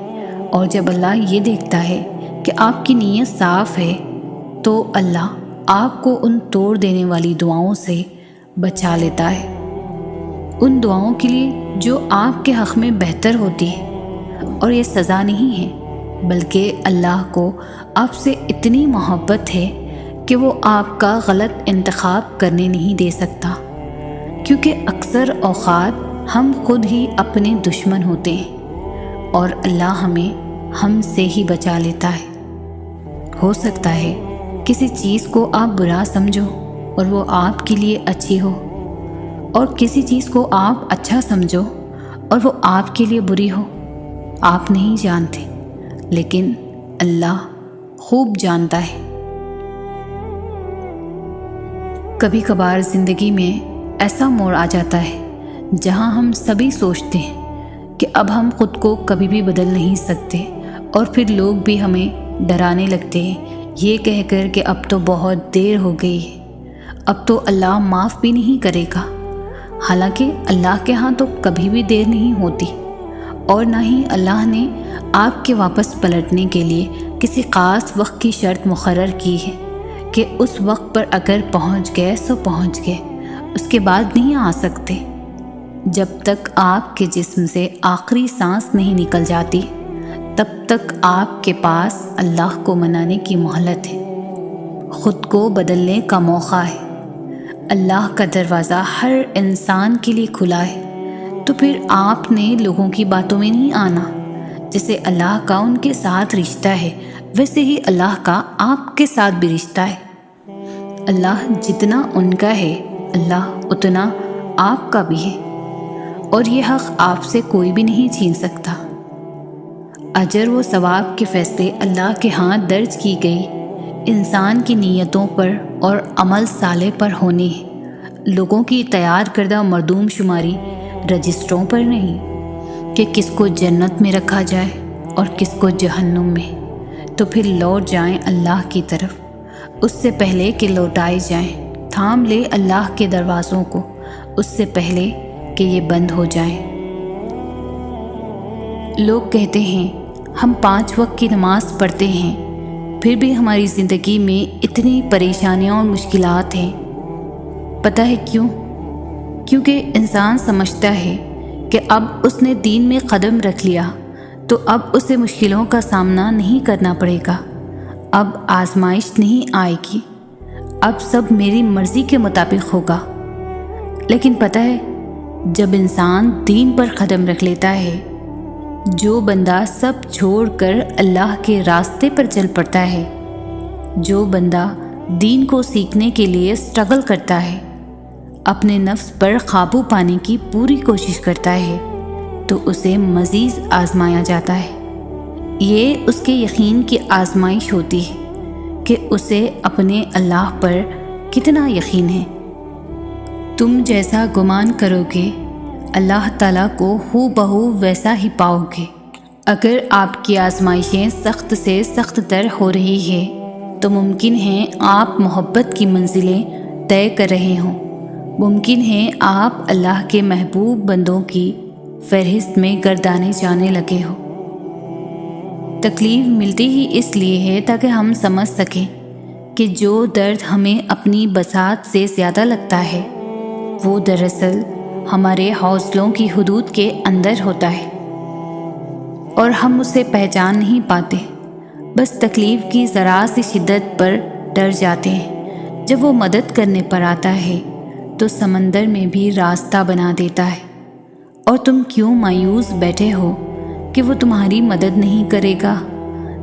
اور جب اللہ یہ دیکھتا ہے کہ آپ کی نیت صاف ہے تو اللہ آپ کو ان توڑ دینے والی دعاؤں سے بچا لیتا ہے، ان دعاؤں کے لیے جو آپ کے حق میں بہتر ہوتی ہے۔ اور یہ سزا نہیں ہے، بلکہ اللہ کو آپ سے اتنی محبت ہے کہ وہ آپ کا غلط انتخاب کرنے نہیں دے سکتا، کیونکہ اکثر اوقات ہم خود ہی اپنے دشمن ہوتے ہیں، اور اللہ ہمیں ہم سے ہی بچا لیتا ہے۔ ہو سکتا ہے کسی چیز کو آپ برا سمجھو اور وہ آپ کے لیے اچھی ہو، اور کسی چیز کو آپ اچھا سمجھو اور وہ آپ کے لیے بری ہو۔ آپ نہیں جانتے، لیکن اللہ خوب جانتا ہے۔ کبھی کبھار زندگی میں ایسا موڑ آ جاتا ہے جہاں ہم سبھی سوچتے ہیں کہ اب ہم خود کو کبھی بھی بدل نہیں سکتے، اور پھر لوگ بھی ہمیں ڈرانے لگتے ہیں یہ کہہ کر کہ اب تو بہت دیر ہو گئی ہے، اب تو اللہ معاف بھی نہیں کرے گا۔ حالانکہ اللہ کے ہاں تو کبھی بھی دیر نہیں ہوتی، اور نہ ہی اللہ نے آپ کے واپس پلٹنے کے لیے کسی خاص وقت کی شرط مقرر کی ہے کہ اس وقت پر اگر پہنچ گئے سو پہنچ گئے، اس کے بعد نہیں آ سکتے۔ جب تک آپ کے جسم سے آخری سانس نہیں نکل جاتی، تب تک آپ کے پاس اللہ کو منانے کی مہلت ہے، خود کو بدلنے کا موقع ہے۔ اللہ کا دروازہ ہر انسان کے لیے کھلا ہے، تو پھر آپ نے لوگوں کی باتوں میں نہیں آنا۔ جیسے اللہ کا ان کے ساتھ رشتہ ہے، ویسے ہی اللہ کا آپ کے ساتھ بھی رشتہ ہے۔ اللہ جتنا ان کا ہے، اللہ اتنا آپ کا بھی ہے، اور یہ حق آپ سے کوئی بھی نہیں چھین سکتا۔ اجر و ثواب کے فیصلے اللہ کے ہاں درج کی گئی انسان کی نیتوں پر اور عمل صالح پر ہونے ہیں، لوگوں کی تیار کردہ مردوم شماری رجسٹروں پر نہیں کہ کس کو جنت میں رکھا جائے اور کس کو جہنم میں۔ تو پھر لوٹ جائیں اللہ کی طرف، اس سے پہلے کہ لوٹائے جائیں۔ تھام لے اللہ کے دروازوں کو اس سے پہلے کہ یہ بند ہو جائیں۔ لوگ کہتے ہیں ہم 5 وقت کی نماز پڑھتے ہیں، پھر بھی ہماری زندگی میں اتنی پریشانیاں اور مشکلات ہیں۔ پتہ ہے کیوں؟ کیونکہ انسان سمجھتا ہے کہ اب اس نے دین میں قدم رکھ لیا تو اب اسے مشکلوں کا سامنا نہیں کرنا پڑے گا، اب آزمائش نہیں آئے گی، اب سب میری مرضی کے مطابق ہوگا۔ لیکن پتہ ہے جب انسان دین پر قدم رکھ لیتا ہے، جو بندہ سب چھوڑ کر اللہ کے راستے پر چل پڑتا ہے، جو بندہ دین کو سیکھنے کے لیے سٹرگل کرتا ہے، اپنے نفس پر قابو پانے کی پوری کوشش کرتا ہے، تو اسے مزید آزمایا جاتا ہے۔ یہ اس کے یقین کی آزمائش ہوتی ہے کہ اسے اپنے اللہ پر کتنا یقین ہے۔ تم جیسا گمان کرو گے اللہ تعالیٰ کو ہو بہو ویسا ہی پاؤ گے۔ اگر آپ کی آزمائشیں سخت سے سخت تر ہو رہی ہے تو ممکن ہے آپ محبت کی منزلیں طے کر رہے ہوں، ممکن ہے آپ اللہ کے محبوب بندوں کی فہرست میں گردانے جانے لگے ہو۔ تکلیف ملتی ہی اس لیے ہے تاکہ ہم سمجھ سکیں کہ جو درد ہمیں اپنی بساط سے زیادہ لگتا ہے وہ دراصل ہمارے حوصلوں کی حدود کے اندر ہوتا ہے اور ہم اسے پہچان نہیں پاتے، بس تکلیف کی ذرا سی شدت پر ڈر جاتے ہیں۔ جب وہ مدد کرنے پر آتا ہے تو سمندر میں بھی راستہ بنا دیتا ہے، اور تم کیوں مایوس بیٹھے ہو کہ وہ تمہاری مدد نہیں کرے گا،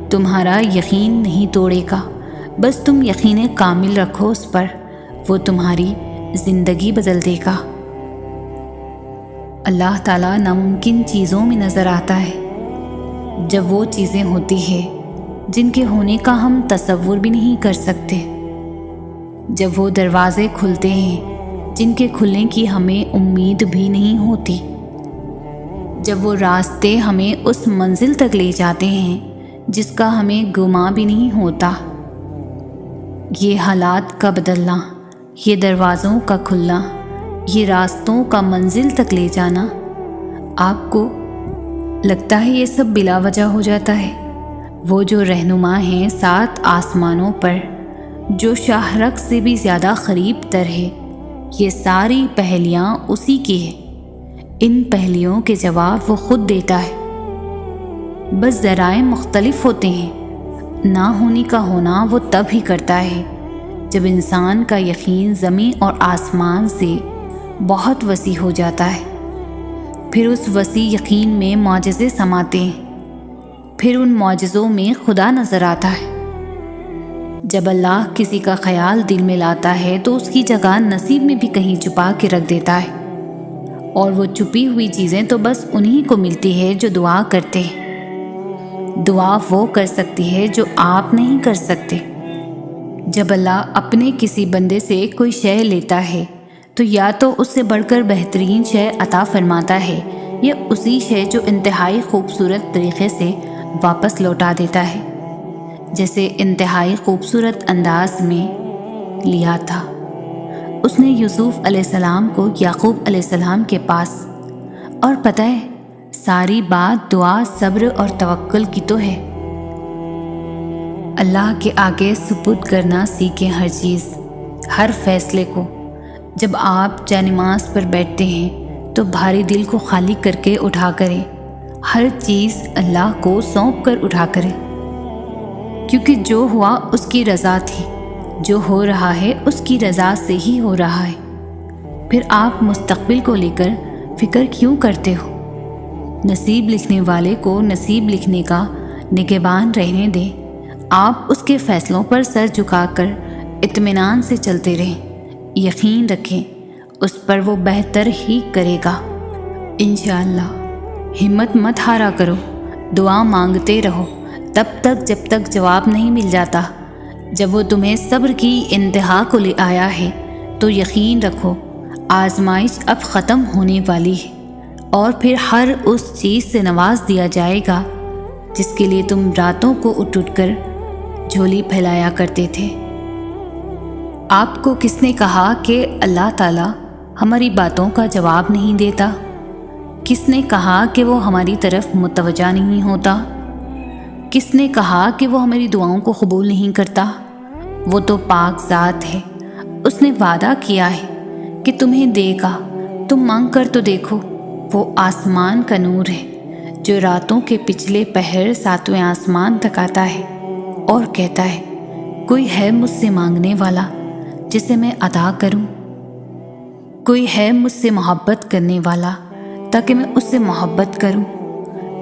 تمہارا یقین نہیں توڑے گا، بس تم یقین کامل رکھو اس پر، وہ تمہاری زندگی بدل دے گا۔ اللہ تعالیٰ ناممکن چیزوں میں نظر آتا ہے جب وہ چیزیں ہوتی ہیں جن کے ہونے کا ہم تصور بھی نہیں کر سکتے، جب وہ دروازے کھلتے ہیں جن کے کھلنے کی ہمیں امید بھی نہیں ہوتی، جب وہ راستے ہمیں اس منزل تک لے جاتے ہیں جس کا ہمیں گمان بھی نہیں ہوتا۔ یہ حالات کا بدلنا، یہ دروازوں کا کھلنا، یہ راستوں کا منزل تک لے جانا، آپ کو لگتا ہے یہ سب بلا وجہ ہو جاتا ہے؟ وہ جو رہنما ہیں 7 آسمانوں پر، جو شاہ رگ سے بھی زیادہ قریب تر ہے، یہ ساری پہلیاں اسی کی ہیں۔ ان پہلیوں کے جواب وہ خود دیتا ہے، بس ذرائع مختلف ہوتے ہیں۔ نہ ہونے کا ہونا وہ تب ہی کرتا ہے جب انسان کا یقین زمین اور آسمان سے بہت وسیع ہو جاتا ہے۔ پھر اس وسیع یقین میں معجزے سماتے ہیں، پھر ان معجزوں میں خدا نظر آتا ہے۔ جب اللہ کسی کا خیال دل میں لاتا ہے تو اس کی جگہ نصیب میں بھی کہیں چھپا کے رکھ دیتا ہے، اور وہ چھپی ہوئی چیزیں تو بس انہی کو ملتی ہے جو دعا کرتے ہیں۔ دعا وہ کر سکتی ہے جو آپ نہیں کر سکتے۔ جب اللہ اپنے کسی بندے سے کوئی شے لیتا ہے تو یا تو اس سے بڑھ کر بہترین شے عطا فرماتا ہے، یا اسی شے جو انتہائی خوبصورت طریقے سے واپس لوٹا دیتا ہے، جیسے انتہائی خوبصورت انداز میں لیا تھا اس نے یوسف علیہ السلام کو یعقوب علیہ السلام کے پاس۔ اور پتہ ہے ساری بات دعا، صبر اور توکل کی تو ہے۔ اللہ کے آگے سپرد کرنا سیکھیں ہر چیز، ہر فیصلے کو۔ جب آپ جانماز پر بیٹھتے ہیں تو بھاری دل کو خالی کر کے اٹھا کریں، ہر چیز اللہ کو سونپ کر اٹھا کریں، کیونکہ جو ہوا اس کی رضا تھی، جو ہو رہا ہے اس کی رضا سے ہی ہو رہا ہے۔ پھر آپ مستقبل کو لے کر فکر کیوں کرتے ہو؟ نصیب لکھنے والے کو نصیب لکھنے کا نگہبان رہنے دیں، آپ اس کے فیصلوں پر سر جھکا کر اطمینان سے چلتے رہیں، یقین رکھیں اس پر وہ بہتر ہی کرے گا انشاءاللہ۔ ہمت مت ہارا کرو، دعا مانگتے رہو تب تک جب تک جواب نہیں مل جاتا۔ جب وہ تمہیں صبر کی انتہا کو لے آیا ہے تو یقین رکھو آزمائش اب ختم ہونے والی ہے، اور پھر ہر اس چیز سے نواز دیا جائے گا جس کے لیے تم راتوں کو اٹھ کر جھولی پھیلایا کرتے تھے۔ آپ کو کس نے کہا کہ اللہ تعالیٰ ہماری باتوں کا جواب نہیں دیتا؟ کس نے کہا کہ وہ ہماری طرف متوجہ نہیں ہوتا؟ کس نے کہا کہ وہ ہماری دعاؤں کو قبول نہیں کرتا؟ وہ تو پاک ذات ہے، اس نے وعدہ کیا ہے کہ تمہیں دے گا، تم مانگ کر تو دیکھو۔ وہ آسمان کا نور ہے جو راتوں کے پچھلے پہر 7ویں آسمان تک آتا ہے اور کہتا ہے کوئی ہے مجھ سے مانگنے والا جسے میں عطا کروں؟ کوئی ہے مجھ سے محبت کرنے والا تاکہ میں اس سے محبت کروں،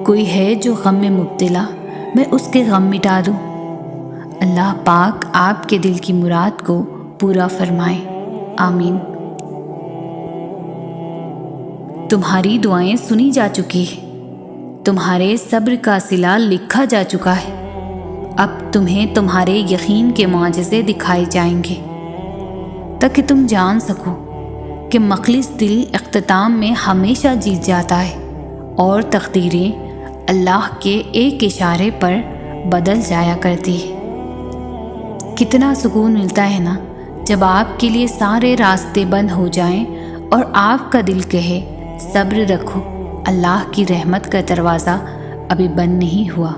کوئی ہے جو غم میں مبتلا، میں اس کے غم مٹا دوں۔ اللہ پاک آپ کے دل کی مراد کو پورا فرمائے، آمین۔ تمہاری دعائیں سنی جا چکی ہیں، تمہارے صبر کا صلہ لکھا جا چکا ہے۔ اب تمہیں تمہارے یقین کے معجزے دکھائے جائیں گے تاکہ تم جان سکو کہ مخلص دل اختتام میں ہمیشہ جیت جاتا ہے اور تقدیریں اللہ کے ایک اشارے پر بدل جایا کرتی ہے۔ کتنا سکون ملتا ہے نا جب آپ کے لیے سارے راستے بند ہو جائیں اور آپ کا دل کہے صبر رکھو، اللہ کی رحمت کا دروازہ ابھی بند نہیں ہوا،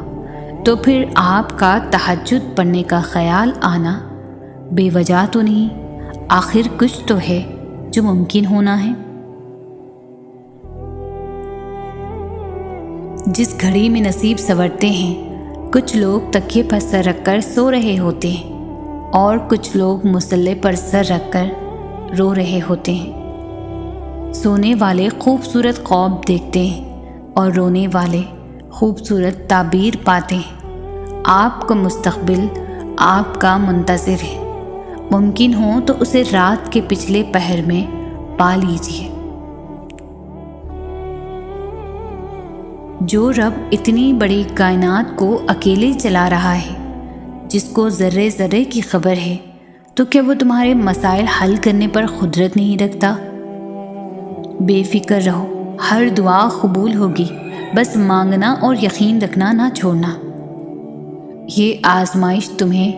تو پھر آپ کا تہجد پڑھنے کا خیال آنا بے وجہ تو نہیں، آخر کچھ تو ہے جو ممکن ہونا ہے۔ جس گھڑی میں نصیب سنورتے ہیں، کچھ لوگ تکیے پر سر رکھ کر سو رہے ہوتے ہیں اور کچھ لوگ مصلے پر سر رکھ کر رو رہے ہوتے ہیں۔ سونے والے خوبصورت خواب دیکھتے ہیں اور رونے والے خوبصورت تعبیر پاتے ہیں۔ آپ کا مستقبل آپ کا منتظر ہے، ممکن ہو تو اسے رات کے پچھلے پہر میں پا لیجیے۔ جو رب اتنی بڑی کائنات کو اکیلے چلا رہا ہے، جس کو ذرے ذرے کی خبر ہے، تو کیا وہ تمہارے مسائل حل کرنے پر قدرت نہیں رکھتا؟ بے فکر رہو، ہر دعا قبول ہوگی، بس مانگنا اور یقین رکھنا نہ چھوڑنا۔ یہ آزمائش تمہیں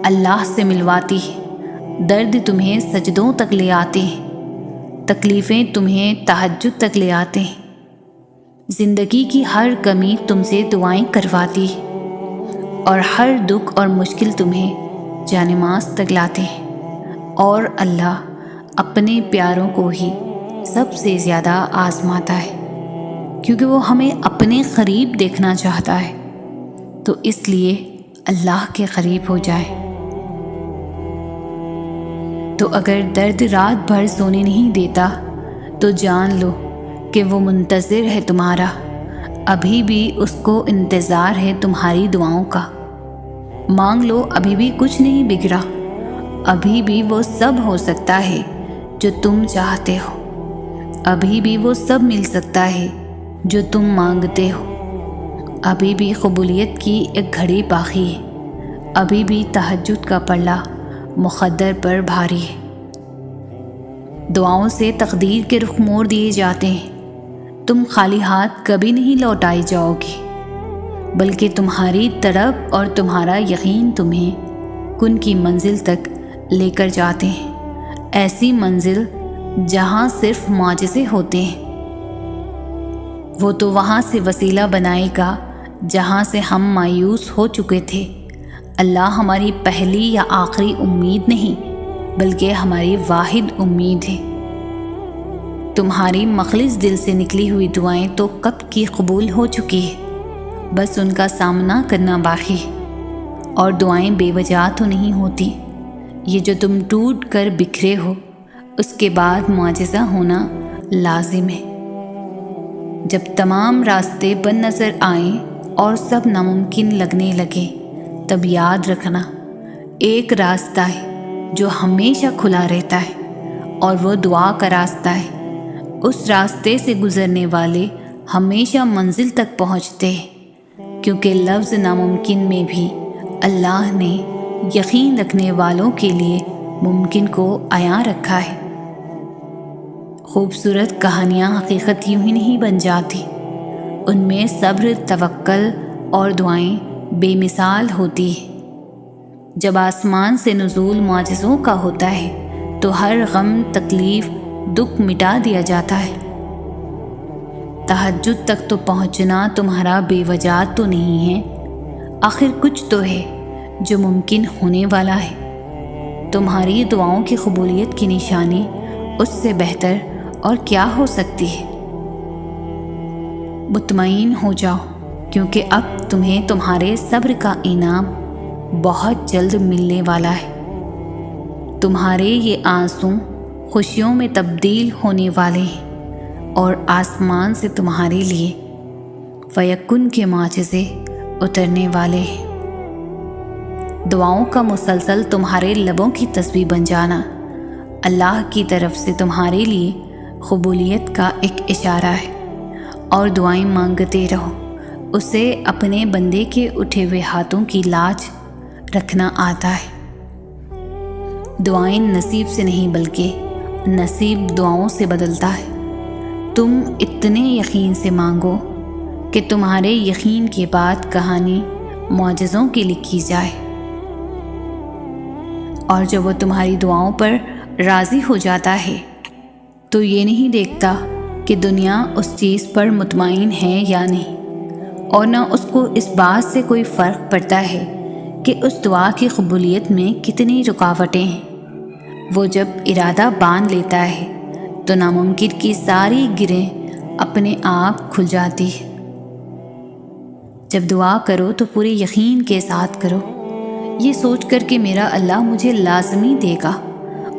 اللہ سے ملواتی ہے، درد تمہیں سجدوں تک لے آتے ہیں، تکلیفیں تمہیں تہجد تک لے آتے ہیں، زندگی کی ہر کمی تم سے دعائیں کرواتی ہے، اور ہر دکھ اور مشکل تمہیں جانماز تک لاتے ہیں۔ اور اللہ اپنے پیاروں کو ہی سب سے زیادہ آزماتا ہے، کیونکہ وہ ہمیں اپنے قریب دیکھنا چاہتا ہے، تو اس لیے اللہ کے قریب ہو جائے۔ تو اگر درد رات بھر سونے نہیں دیتا تو جان لو کہ وہ منتظر ہے تمہارا، ابھی بھی اس کو انتظار ہے تمہاری دعاؤں کا۔ مانگ لو، ابھی بھی کچھ نہیں بگڑا، ابھی بھی وہ سب ہو سکتا ہے جو تم چاہتے ہو، ابھی بھی وہ سب مل سکتا ہے جو تم مانگتے ہو، ابھی بھی قبولیت کی ایک گھڑی باقی ہے، ابھی بھی تہجد کا پلہ مقدر پر بھاری ہے۔ دعاؤں سے تقدیر کے رخ موڑ دیے جاتے ہیں، تم خالی ہاتھ کبھی نہیں لوٹائی جاؤ گی، بلکہ تمہاری طرف اور تمہارا یقین تمہیں کن کی منزل تک لے کر جاتے ہیں، ایسی منزل جہاں صرف معجزے ہوتے ہیں۔ وہ تو وہاں سے وسیلہ بنائے گا جہاں سے ہم مایوس ہو چکے تھے۔ اللہ ہماری پہلی یا آخری امید نہیں، بلکہ ہماری واحد امید ہے۔ تمہاری مخلص دل سے نکلی ہوئی دعائیں تو کب کی قبول ہو چکی ہے، بس ان کا سامنا کرنا باقی ہے۔ اور دعائیں بے وجہ تو نہیں ہوتی، یہ جو تم ٹوٹ کر بکھرے ہو، اس کے بعد معجزہ ہونا لازم ہے۔ جب تمام راستے بند نظر آئیں اور سب ناممکن لگنے لگے، تب یاد رکھنا ایک راستہ ہے جو ہمیشہ کھلا رہتا ہے، اور وہ دعا کا راستہ ہے۔ اس راستے سے گزرنے والے ہمیشہ منزل تک پہنچتے ہیں، کیونکہ لفظ ناممکن میں بھی اللہ نے یقین رکھنے والوں کے لیے ممکن کو عیاں رکھا ہے۔ خوبصورت کہانیاں حقیقت یوں ہی نہیں بن جاتی، ان میں صبر، توکل اور دعائیں بے مثال ہوتی ہیں۔ جب آسمان سے نزول معجزوں کا ہوتا ہے تو ہر غم، تکلیف، دکھ مٹا دیا جاتا ہے۔ تہجد تک تو پہنچنا تمہارا بے وجہ تو نہیں ہے، آخر کچھ تو ہے جو ممکن ہونے والا ہے۔ تمہاری دعاؤں کی قبولیت کی نشانی اس سے بہتر اور کیا ہو سکتی ہے؟ مطمئن ہو جاؤ، کیونکہ اب تمہیں تمہارے صبر کا انعام بہت جلد ملنے والا ہے۔ تمہارے یہ آنسو خوشیوں میں تبدیل ہونے والے ہیں اور آسمان سے تمہارے لیے فیکن کے معجزے اترنے والے ہیں۔ دعاؤں کا مسلسل تمہارے لبوں کی تسبیح بن جانا اللہ کی طرف سے تمہارے لیے قبولیت کا ایک اشارہ ہے، اور دعائیں مانگتے رہو۔ اسے اپنے بندے کے اٹھے ہوئے ہاتھوں کی لاج رکھنا آتا ہے۔ دعائیں نصیب سے نہیں بلکہ نصیب دعاؤں سے بدلتا ہے۔ تم اتنے یقین سے مانگو کہ تمہارے یقین کے بعد کہانی معجزوں کی لکھی جائے، اور جب وہ تمہاری دعاؤں پر راضی ہو جاتا ہے تو یہ نہیں دیکھتا کہ دنیا اس چیز پر مطمئن ہے یا نہیں، اور نہ اس کو اس بات سے کوئی فرق پڑتا ہے کہ اس دعا کی قبولیت میں کتنی رکاوٹیں ہیں۔ وہ جب ارادہ باندھ لیتا ہے تو ناممکن کی ساری گرہیں اپنے آپ کھل جاتی ہے۔ جب دعا کرو تو پورے یقین کے ساتھ کرو، یہ سوچ کر کہ میرا اللہ مجھے لازمی دے گا،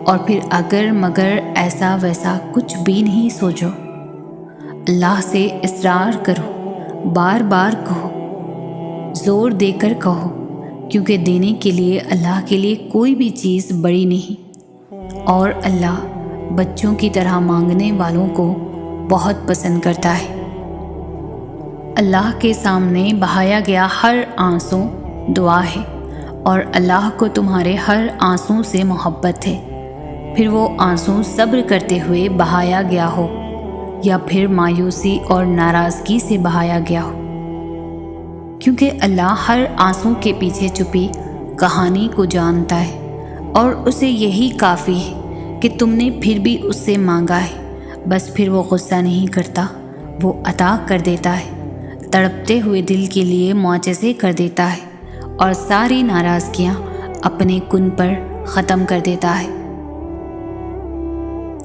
اور پھر اگر مگر ایسا ویسا کچھ بھی نہیں سوچو۔ اللہ سے اصرار کرو، بار بار کہو، زور دے کر کہو، کیونکہ دینے کے لیے اللہ کے لیے کوئی بھی چیز بڑی نہیں، اور اللہ بچوں کی طرح مانگنے والوں کو بہت پسند کرتا ہے۔ اللہ کے سامنے بہایا گیا ہر آنسو دعا ہے، اور اللہ کو تمہارے ہر آنسو سے محبت ہے، پھر وہ آنسو صبر کرتے ہوئے بہایا گیا ہو یا پھر مایوسی اور ناراضگی سے بہایا گیا ہو، کیونکہ اللہ ہر آنسو کے پیچھے چھپی کہانی کو جانتا ہے، اور اسے یہی کافی ہے کہ تم نے پھر بھی اس سے مانگا ہے۔ بس پھر وہ غصہ نہیں کرتا، وہ عطا کر دیتا ہے، تڑپتے ہوئے دل کے لیے معجزے کر دیتا ہے، اور ساری ناراضگیاں اپنے کن پر ختم کر دیتا ہے۔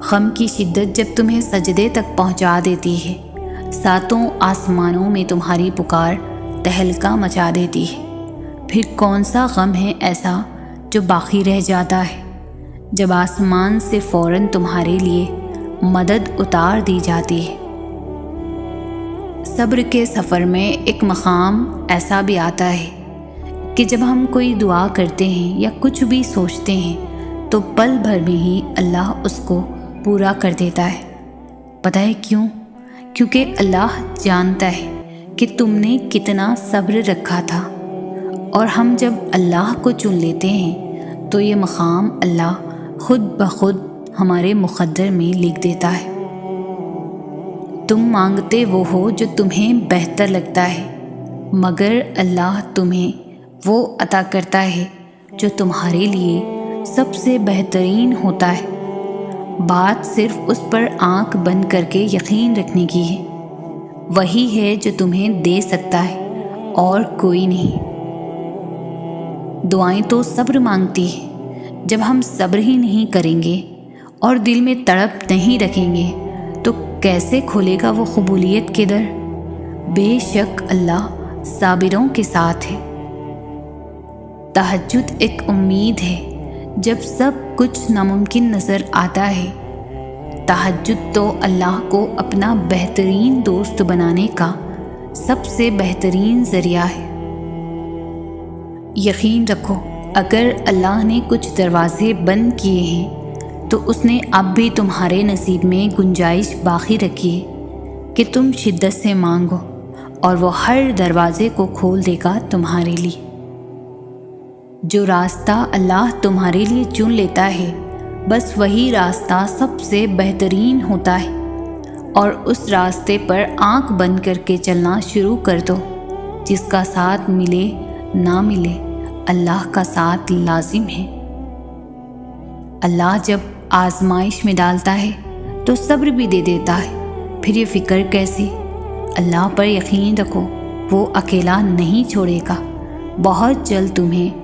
غم کی شدت جب تمہیں سجدے تک پہنچا دیتی ہے، ساتوں آسمانوں میں تمہاری پکار تہلکہ مچا دیتی ہے، پھر کون سا غم ہے ایسا جو باقی رہ جاتا ہے جب آسمان سے فوراً تمہارے لیے مدد اتار دی جاتی ہے۔ صبر کے سفر میں ایک مقام ایسا بھی آتا ہے کہ جب ہم کوئی دعا کرتے ہیں یا کچھ بھی سوچتے ہیں تو پل بھر میں ہی اللہ اس کو پورا کر دیتا ہے۔ پتہ ہے کیوں؟ کیونکہ اللہ جانتا ہے کہ تم نے کتنا صبر رکھا تھا، اور ہم جب اللہ کو چن لیتے ہیں تو یہ مقام اللہ خود بخود ہمارے مقدر میں لکھ دیتا ہے۔ تم مانگتے وہ ہو جو تمہیں بہتر لگتا ہے، مگر اللہ تمہیں وہ عطا کرتا ہے جو تمہارے لیے سب سے بہترین ہوتا ہے۔ بات صرف اس پر آنکھ بند کر کے یقین رکھنے کی ہے، وہی ہے جو تمہیں دے سکتا ہے اور کوئی نہیں۔ دعائیں تو صبر مانگتی ہیں، جب ہم صبر ہی نہیں کریں گے اور دل میں تڑپ نہیں رکھیں گے تو کیسے کھولے گا وہ قبولیت کے در؟ بے شک اللہ صابروں کے ساتھ ہے۔ تہجد ایک امید ہے جب سب کچھ ناممکن نظر آتا ہے۔ تہجد تو اللہ کو اپنا بہترین دوست بنانے کا سب سے بہترین ذریعہ ہے۔ یقین رکھو، اگر اللہ نے کچھ دروازے بند کیے ہیں تو اس نے اب بھی تمہارے نصیب میں گنجائش باقی رکھی ہے کہ تم شدت سے مانگو، اور وہ ہر دروازے کو کھول دے گا تمہارے لیے۔ جو راستہ اللہ تمہارے لیے چن لیتا ہے بس وہی راستہ سب سے بہترین ہوتا ہے، اور اس راستے پر آنکھ بند کر کے چلنا شروع کر دو۔ جس کا ساتھ ملے نہ ملے، اللہ کا ساتھ لازم ہے۔ اللہ جب آزمائش میں ڈالتا ہے تو صبر بھی دے دیتا ہے، پھر یہ فکر کیسی؟ اللہ پر یقین رکھو، وہ اکیلا نہیں چھوڑے گا۔ بہت جلد تمہیں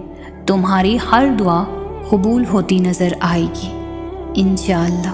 تمہاری ہر دعا قبول ہوتی نظر آئے گی انشاءاللہ۔